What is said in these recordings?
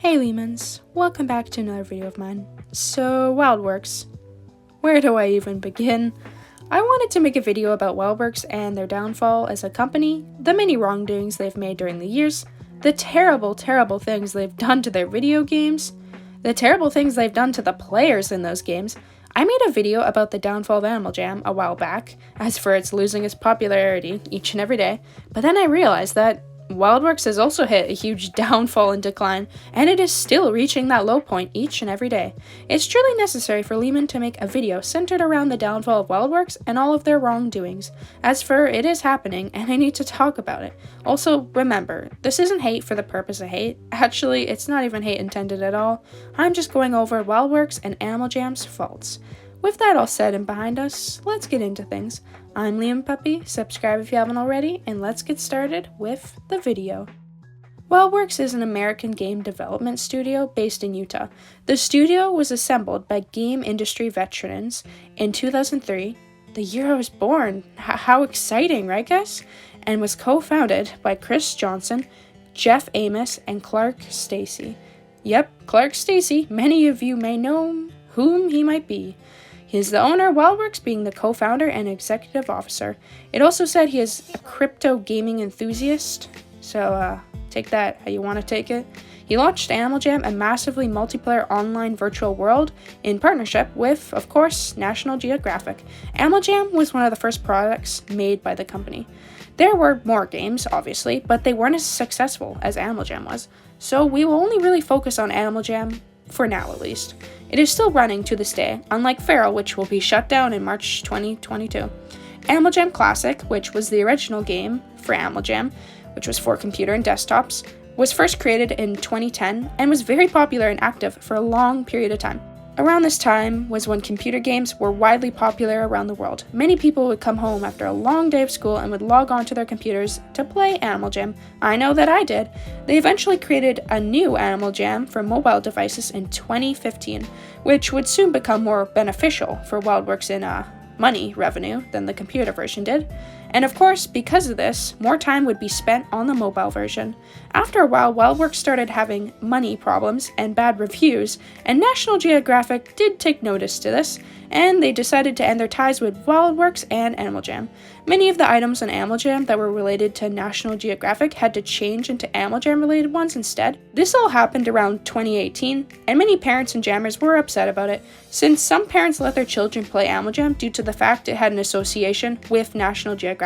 Hey Leamons, welcome back to another video of mine. So, WildWorks. Where do I even begin? I wanted to make a video about WildWorks and their downfall as a company, the many wrongdoings they've made during the years, the terrible things they've done to their video games, the terrible things they've done to the players in those games. I made a video about the downfall of Animal Jam a while back, as for its losing its popularity each and every day, but then I realized that WildWorks has also hit a huge downfall and decline, and it is still reaching that low point each and every day. It's truly necessary for Leamon to make a video centered around the downfall of WildWorks and all of their wrongdoings, as for it is happening and I need to talk about it. Also, remember, this isn't hate for the purpose of hate. Actually, it's not even hate intended at all. I'm just going over WildWorks and Animal Jam's faults. With that all said and behind us, let's get into things. I'm Liam Puppy, subscribe if you haven't already, and let's get started with the video. WildWorks is an American game development studio based in Utah. The studio was assembled by game industry veterans in 2003, the year I was born. How exciting, right guys? And was co-founded by Chris Johnson, Jeff Amos, and Clark Stacy. Yep, Clark Stacy, many of you may know whom he might be. He is the owner of WildWorks, being the co-founder and executive officer. It also said he is a crypto gaming enthusiast, so take that how you want to take it. He launched Animal Jam, a massively multiplayer online virtual world, in partnership with, of course, National Geographic. Animal Jam was one of the first products made by the company. There were more games, obviously, but they weren't as successful as Animal Jam was, so we will only really focus on Animal Jam, for now at least. It is still running to this day, unlike Feral, which will be shut down in March 2022. Animal Jam Classic, which was the original game for Animal Jam, which was for computer and desktops, was first created in 2010 and was very popular and active for a long period of time. Around this time was when computer games were widely popular around the world. Many people would come home after a long day of school and would log on to their computers to play Animal Jam. I know that I did. They eventually created a new Animal Jam for mobile devices in 2015, which would soon become more beneficial for WildWorks in money revenue than the computer version did. And of course, because of this, more time would be spent on the mobile version. After a while, WildWorks started having money problems and bad reviews, and National Geographic did take notice to this, and they decided to end their ties with WildWorks and Animal Jam. Many of the items on Animal Jam that were related to National Geographic had to change into Animal Jam related ones instead. This all happened around 2018, and many parents and jammers were upset about it, since some parents let their children play Animal Jam due to the fact it had an association with National Geographic.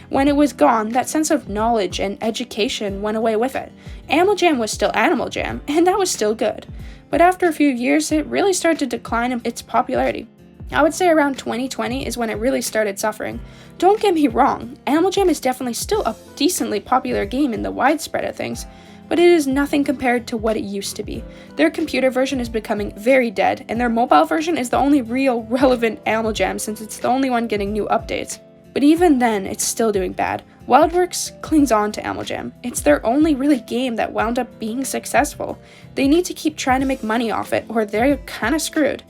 When it was gone, that sense of knowledge and education went away with it. Animal Jam was still Animal Jam, and that was still good. But after a few years, it really started to decline in its popularity. I would say around 2020 is when it really started suffering. Don't get me wrong, Animal Jam is definitely still a decently popular game in the widespread of things, but it is nothing compared to what it used to be. Their computer version is becoming very dead, and their mobile version is the only real relevant Animal Jam since it's the only one getting new updates. But even then, it's still doing bad. WildWorks clings on to Animal Jam. It's their only really game that wound up being successful. They need to keep trying to make money off it, or they're kinda screwed.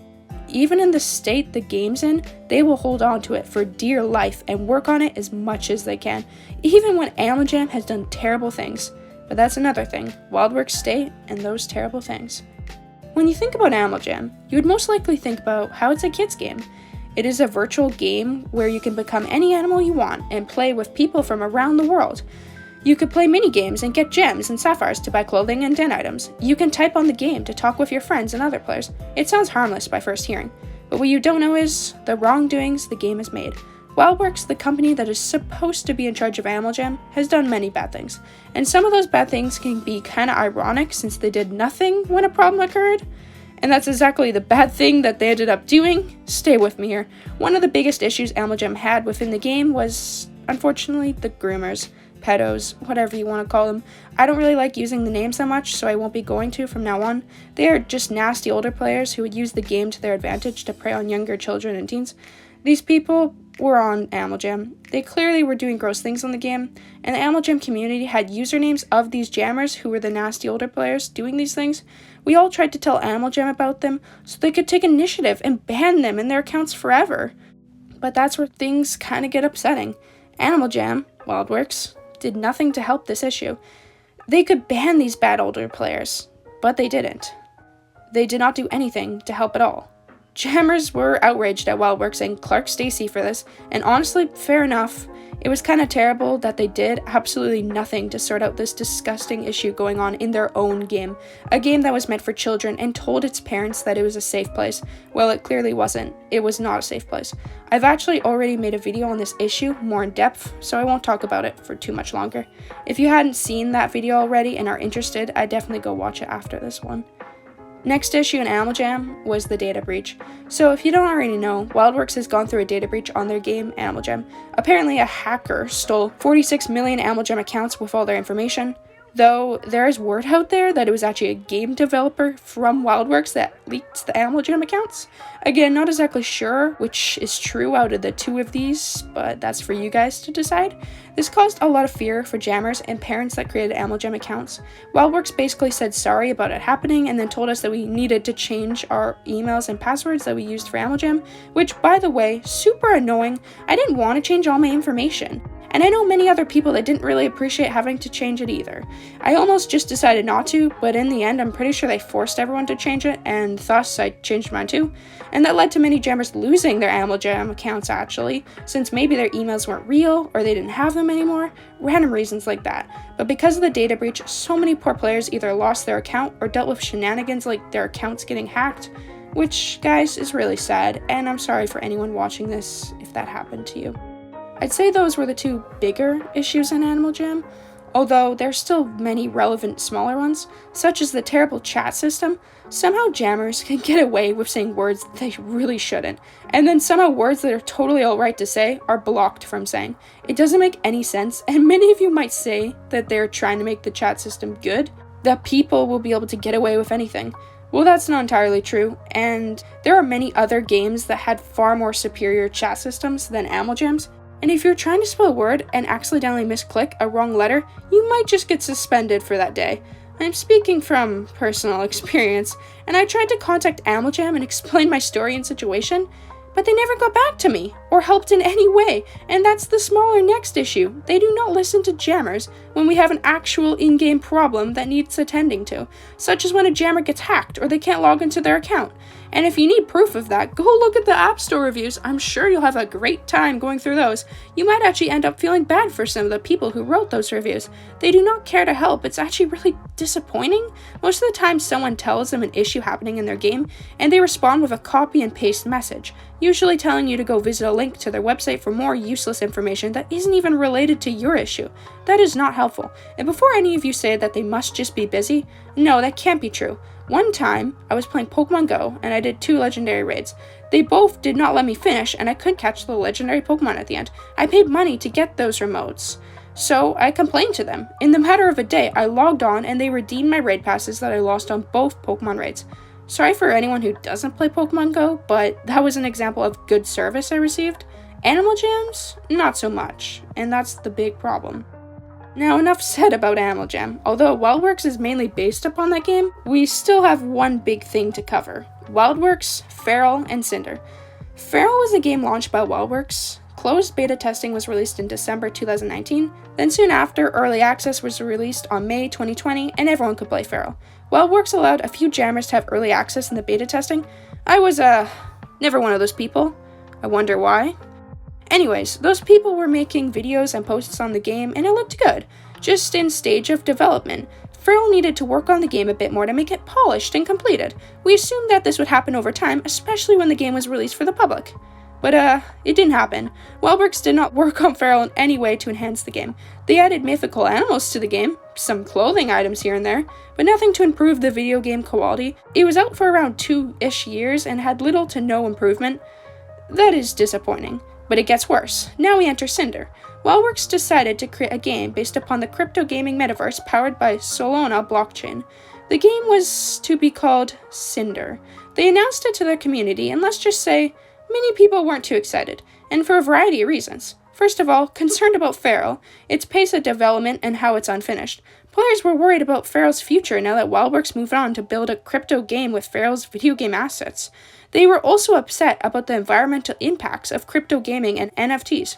Even in the state the game's in, they will hold on to it for dear life and work on it as much as they can, even when Animal Jam has done terrible things. But that's another thing, WildWorks state and those terrible things. When you think about Animal Jam, you would most likely think about how it's a kid's game. It is a virtual game where you can become any animal you want and play with people from around the world. You could play mini-games and get gems and sapphires to buy clothing and den items. You can type on the game to talk with your friends and other players. It sounds harmless by first hearing, but what you don't know is the wrongdoings the game has made. WildWorks, the company that is supposed to be in charge of Animal Jam, has done many bad things. And some of those bad things can be kinda ironic since they did nothing when a problem occurred. And that's exactly the bad thing that they ended up doing. Stay with me here. One of the biggest issues Animal Jam had within the game was, unfortunately, the groomers, pedos, whatever you want to call them. I don't really like using the names that much, so I won't be going to from now on. They are just nasty older players who would use the game to their advantage to prey on younger children and teens. These people were on Animal Jam. They clearly were doing gross things on the game, and the Animal Jam community had usernames of these jammers who were the nasty older players doing these things. We all tried to tell Animal Jam about them so they could take initiative and ban them in their accounts forever. But that's where things kind of get upsetting. Animal Jam, WildWorks, did nothing to help this issue. They could ban these bad older players. but they didn't. They did not do anything to help at all. Jammers were outraged at WildWorks and Clark Stacy for this, and honestly, fair enough. It was kind of terrible that they did absolutely nothing to sort out this disgusting issue going on in their own game. A game that was meant for children and told its parents that it was a safe place. Well, it clearly wasn't. It was not a safe place. I've actually already made a video on this issue, more in depth, so I won't talk about it for too much longer. If you hadn't seen that video already and are interested, I'd definitely go watch it after this one. Next issue in Animal Jam was the data breach. So if you don't already know, WildWorks has gone through a data breach on their game, Animal Jam. Apparently a hacker stole 46 million Animal Jam accounts with all their information, though there is word out there that it was actually a game developer from WildWorks that leaked the Animal Jam accounts. Again, not exactly sure which is true out of the two of these, but that's for you guys to decide. This caused a lot of fear for jammers and parents that created Animal Jam accounts. WildWorks basically said sorry about it happening and then told us that we needed to change our emails and passwords that we used for Animal Jam, which, by the way, super annoying. I didn't want to change all my information. And I know many other people that didn't really appreciate having to change it either. I almost just decided not to, but in the end I'm pretty sure they forced everyone to change it, and thus I changed mine too. And that led to many jammers losing their Animal Jam accounts actually, since maybe their emails weren't real, or they didn't have them anymore, random reasons like that. But because of the data breach, so many poor players either lost their account or dealt with shenanigans like their accounts getting hacked, which, guys, is really sad, and I'm sorry for anyone watching this if that happened to you. I'd say those were the two bigger issues in Animal Jam, although there's still many relevant smaller ones, such as the terrible chat system. Somehow jammers can get away with saying words they really shouldn't, and then somehow words that are totally alright to say are blocked from saying. It doesn't make any sense, and many of you might say that they're trying to make the chat system good, that people will be able to get away with anything. Well, that's not entirely true, and there are many other games that had far more superior chat systems than Animal Jam's. And if you're trying to spell a word and accidentally misclick a wrong letter, you might just get suspended for that day. I'm speaking from personal experience, and I tried to contact Animal Jam and explain my story and situation, but they never got back to me or helped in any way, and that's the smaller next issue. They do not listen to jammers when we have an actual in-game problem that needs attending to, such as when a jammer gets hacked or they can't log into their account. And if you need proof of that, go look at the App Store reviews. I'm sure you'll have a great time going through those. You might actually end up feeling bad for some of the people who wrote those reviews. They do not care to help. It's actually really disappointing. Most of the time someone tells them an issue happening in their game, and they respond with a copy and paste message, usually telling you to go visit a link to their website for more useless information that isn't even related to your issue. That is not helpful. And before any of you say that they must just be busy, no, that can't be true. One time, I was playing Pokemon Go, and I did 2 legendary raids. They both did not let me finish, and I couldn't catch the legendary Pokemon at the end. I paid money to get those remotes, so I complained to them. In the matter of a day, I logged on, and they redeemed my raid passes that I lost on both Pokemon raids. Sorry for anyone who doesn't play Pokemon Go, but that was an example of good service I received. Animal Jams? Not so much, and that's the big problem. Now, enough said about Animal Jam. Although WildWorks is mainly based upon that game, we still have one big thing to cover. WildWorks, Feral, and Cinder. Feral was a game launched by WildWorks. Closed beta testing was released in December 2019. Then soon after, early access was released on May 2020, and everyone could play Feral. WildWorks allowed a few jammers to have early access in the beta testing. I was, never one of those people. I wonder why. Anyways, those people were making videos and posts on the game, and it looked good, just in stage of development. Feral needed to work on the game a bit more to make it polished and completed. We assumed that this would happen over time, especially when the game was released for the public. But it didn't happen. WildWorks did not work on Feral in any way to enhance the game. They added mythical animals to the game, some clothing items here and there, but nothing to improve the video game quality. It was out for around 2-ish years and had little to no improvement. That is disappointing. But it gets worse. Now we enter Cinder. WildWorks decided to create a game based upon the crypto gaming metaverse powered by Solana blockchain. The game was to be called Cinder. They announced it to their community, and let's just say, many people weren't too excited, and for a variety of reasons. First of all, concerned about Feral, its pace of development, and how it's unfinished. Players were worried about Feral's future now that WildWorks moved on to build a crypto game with Feral's video game assets. They were also upset about the environmental impacts of crypto gaming and NFTs,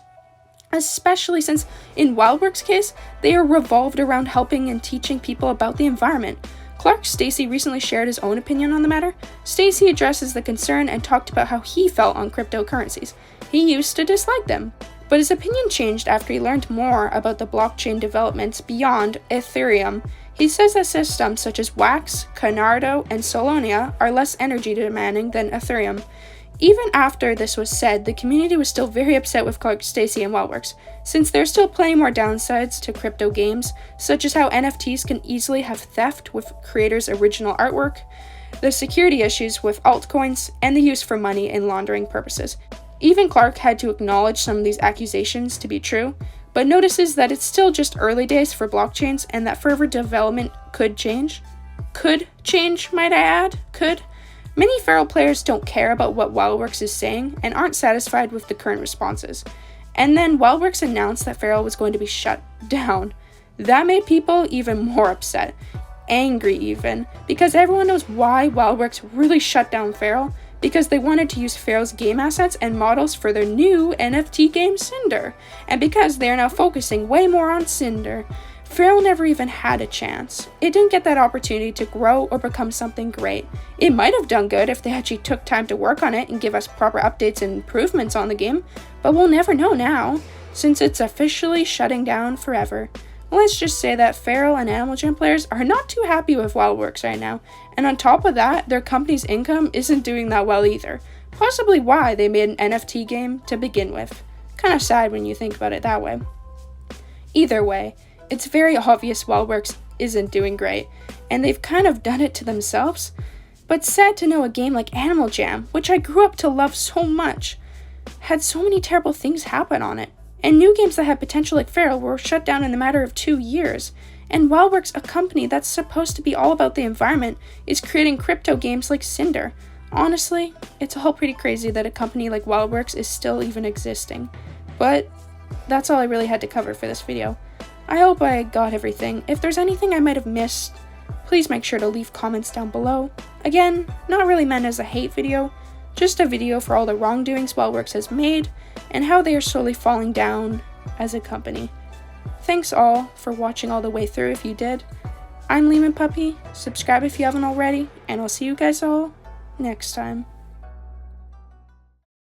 especially since, in WildWorks' case, they are revolved around helping and teaching people about the environment. Clark Stacy recently shared his own opinion on the matter. Stacy addresses the concern and talked about how he felt on cryptocurrencies. He used to dislike them, but his opinion changed after he learned more about the blockchain developments beyond Ethereum. He says that systems such as Wax, Cardano, and Solana are less energy demanding than Ethereum. Even after this was said, the community was still very upset with Clark Stacy and WildWorks, since there are still plenty more downsides to crypto games, such as how NFTs can easily have theft with creators' original artwork, the security issues with altcoins, and the use for money and laundering purposes. Even Clark had to acknowledge some of these accusations to be true, but notices that it's still just early days for blockchains and that further development could change. Could change, might I add? Could. Many feral players don't care about what WildWorks is saying and aren't satisfied with the current responses. And then WildWorks announced that feral was going to be shut down. That made people even more upset. Angry even, because everyone knows why WildWorks really shut down feral, because they wanted to use feral's game assets and models for their new NFT game Cinder, and because they are now focusing way more on Cinder. Feral never even had a chance. It didn't get that opportunity to grow or become something great. It might have done good if they actually took time to work on it and give us proper updates and improvements on the game, but we'll never know now, since it's officially shutting down forever. Let's just say that feral and Animal Jam players are not too happy with WildWorks right now, and on top of that, their company's income isn't doing that well either. Possibly why they made an NFT game to begin with. Kinda sad when you think about it that way. Either way, it's very obvious WildWorks isn't doing great, and they've kind of done it to themselves. But sad to know a game like Animal Jam, which I grew up to love so much, had so many terrible things happen on it. And new games that had potential like Feral were shut down in the matter of 2 years. And WildWorks, a company that's supposed to be all about the environment, is creating crypto games like Cinder. Honestly, it's all pretty crazy that a company like WildWorks is still even existing. But that's all I really had to cover for this video. I hope I got everything. If there's anything I might have missed, please make sure to leave comments down below. Again, not really meant as a hate video, just a video for all the wrongdoings WildWorks has made, and how they are slowly falling down as a company. Thanks all for watching all the way through if you did. I'm Leamon Puppy, subscribe if you haven't already, and I'll see you guys all next time.